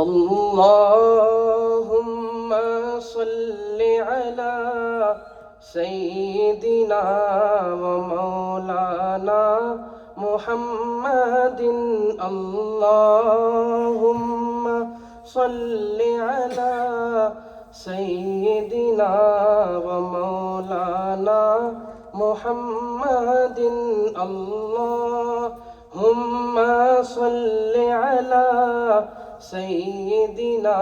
اللهم صل على سيدنا ومولانا محمد اللهم صل على سيدنا ومولانا محمد اللهم صل على سيدنا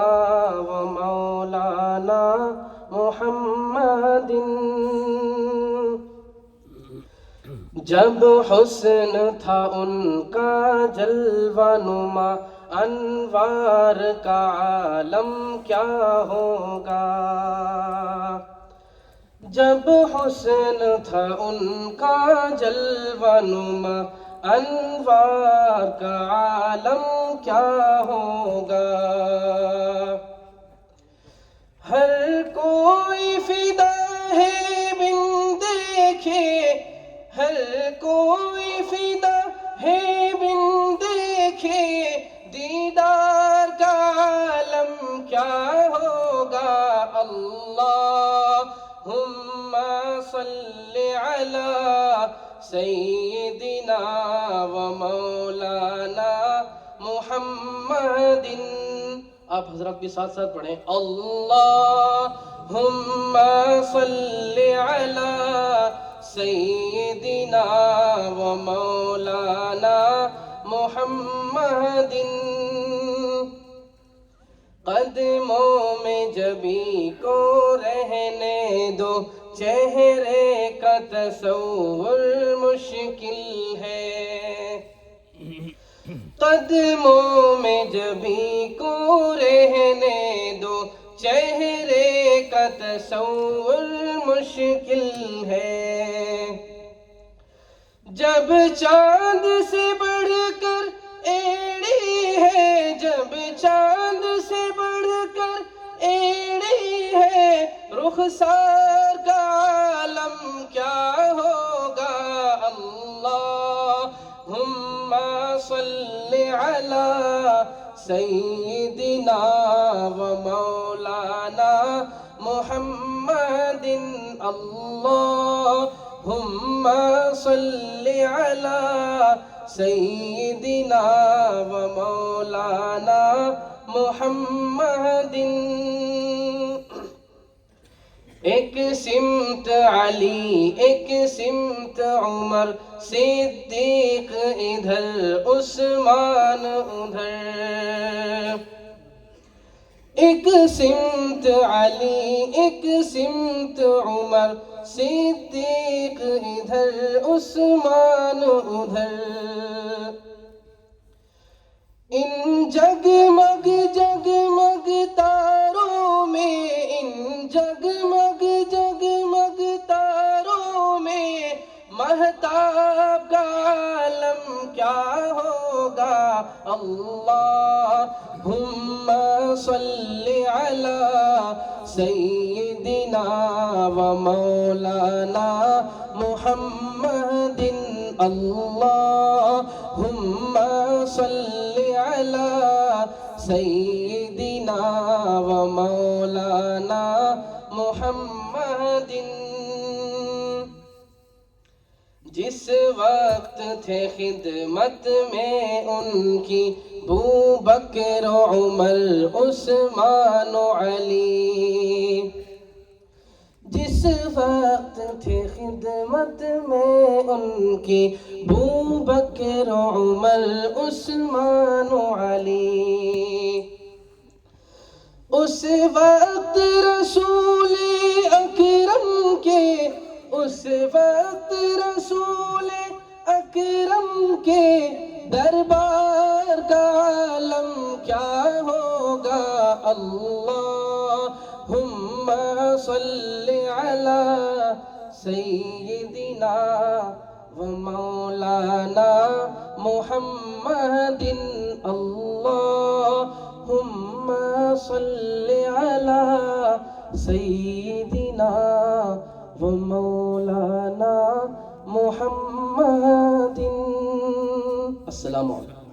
ومولانا محمد. جب حسن تھا ان کا جلوہ نما انوار کا عالم کیا ہوگا. جب حسن تھا ان کا جلوہ نما انوار کا عالم کیا ہوگا. ہر کوئی فدا ہے بن دیکھے، ہر کوئی فدا ہے بن دیکھے، دیدار کا عالم کیا ہوگا. اللہم صل علی سیدنا و مولانا محمد. آپ حضرات بھی ساتھ ساتھ پڑھیں. اللہم صل علی سیدنا و مولانا محمد. قدموں میں جبی کو رہنے دو، چہرے کا تصور مشکل ہے. قدموں میں جبی کو رہنے دو، چہرے کا تصور مشکل ہے. جب چاند سے بڑھ کر ایڑی ہے، جب چاند سے بڑھ کر ایڑی ہے، رخسار کا عالم کیا ہوگا. اللہم صل علی سیدنا و مولانا محمد. اللہم صل علی سیدنا و مولانا محمد. ایک سمت علی، ایک سمت عمر صدیق ادھر عثمان ادھر. ایک سمت علی، ایک سمت عمر صدیق ادھر عثمان ادھر. ان جگمگ جگمگ تاروں میں، ان جگمگ جگمگ تاروں میں، مہتاب کا عالم کیا ہوگا. اللہم صل علی سیدنا و مولانا محمد. اللہم صل علی سیدنا و مولانا محمد. جس وقت تھے خدمت میں ان کی بوبکر عمر عثمان علی. جس وقت تھے خدمت میں ان کی بوبکر عمر عثمان علی. اس وقت رسول اکرم کے، اس وقت رسول اکرم کے دربار کا عالم کیا ہوگا. اللہم صل علی سیدنا و مولانا محمد. اللہم صل علی سیدنا و مولانا محمد. السلام علیکم.